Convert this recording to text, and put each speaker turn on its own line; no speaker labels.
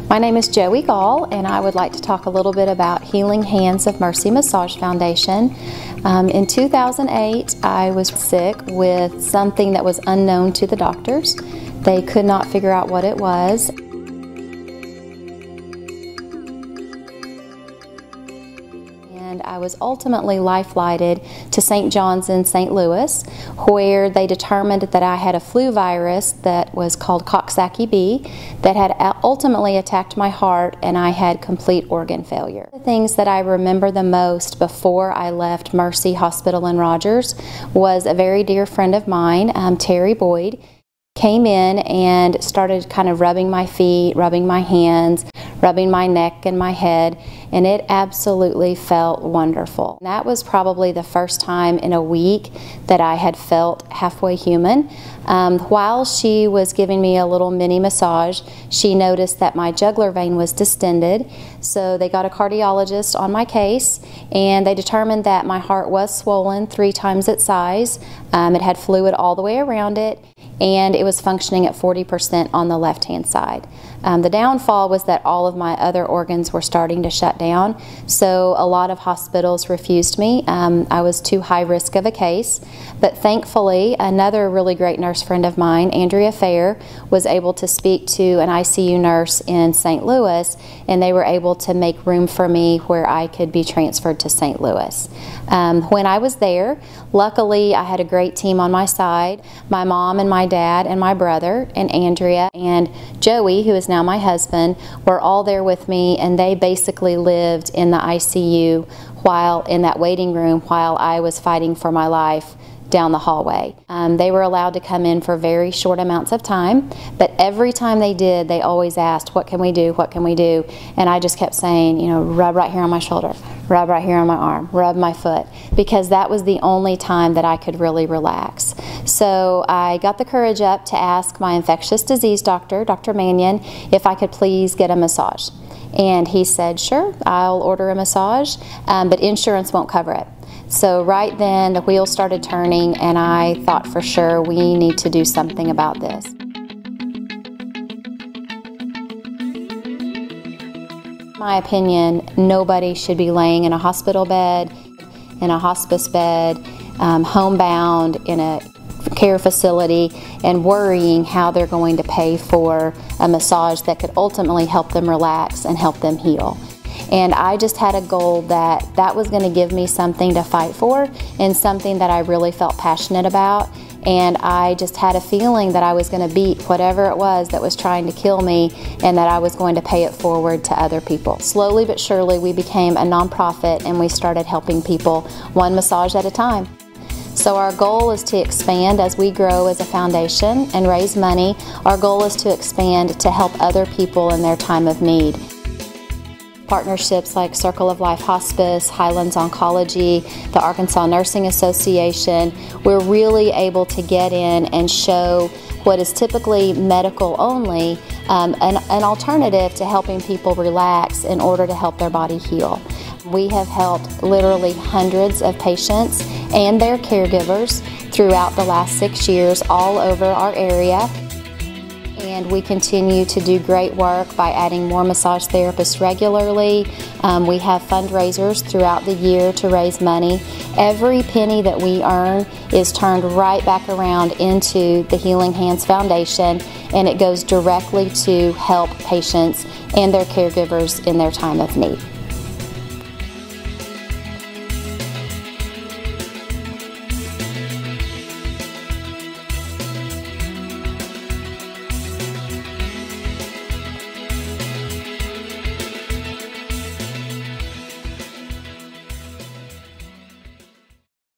My name is Joey Gall, and I would like to talk a little bit about Healing Hands of Mercy Massage Foundation. In 2008, I was sick with something that was unknown to the doctors. They could not figure out what it was. And I was ultimately life-flighted to St. John's in St. Louis, where they determined that I had a flu virus that was called Coxsackie B that had ultimately attacked my heart, and I had complete organ failure. The things that I remember the most before I left Mercy Hospital in Rogers was a very dear friend of mine, Terry Boyd, came in and started kind of rubbing my feet, rubbing my hands, rubbing my neck and my head, and it absolutely felt wonderful. And that was probably the first time in a week that I had felt halfway human. While she was giving me a little mini massage, she noticed that my jugular vein was distended, so they got a cardiologist on my case, and they determined that my heart was swollen 3 times its size. It had fluid all the way around it, and it was functioning at 40% on the left-hand side. The downfall was that all of my other organs were starting to shut down, so a lot of hospitals refused me. I was too high risk of a case, but thankfully another really great nurse friend of mine, Andrea Fair, was able to speak to an ICU nurse in St. Louis, and they were able to make room for me where I could be transferred to St. Louis. When I was there, luckily I had a great team on my side. My mom and my dad and my brother and Andrea and Joey, who is now my husband, were all there with me, and they basically lived in the ICU while in that waiting room while I was fighting for my life down the hallway. They were allowed to come in for very short amounts of time, but every time they did, they always asked, what can we do, what can we do? And I just kept saying, you know, rub right here on my shoulder, rub right here on my arm, rub my foot, because that was the only time that I could really relax. So I got the courage up to ask my infectious disease doctor, Dr. Mannion, if I could please get a massage. And he said, sure, I'll order a massage, but insurance won't cover it. So right then the wheels started turning, and I thought for sure we need to do something about this. In my opinion, nobody should be laying in a hospital bed, in a hospice bed, homebound, in a care facility, and worrying how they're going to pay for a massage that could ultimately help them relax and help them heal. And I just had a goal that was going to give me something to fight for and something that I really felt passionate about. And I just had a feeling that I was going to beat whatever it was that was trying to kill me, and that I was going to pay it forward to other people. Slowly but surely we became a nonprofit, and we started helping people one massage at a time. So our goal is to expand as we grow as a foundation and raise money. Our goal is to expand to help other people in their time of need. Partnerships like Circle of Life Hospice, Highlands Oncology, the Arkansas Nursing Association, we're really able to get in and show what is typically medical only, an alternative to helping people relax in order to help their body heal. We have helped literally hundreds of patients and their caregivers throughout the last 6 years all over our area. And we continue to do great work by adding more massage therapists regularly. We have fundraisers throughout the year to raise money. Every penny that we earn is turned right back around into the Healing Hands Foundation, and it goes directly to help patients and their caregivers in their time of need.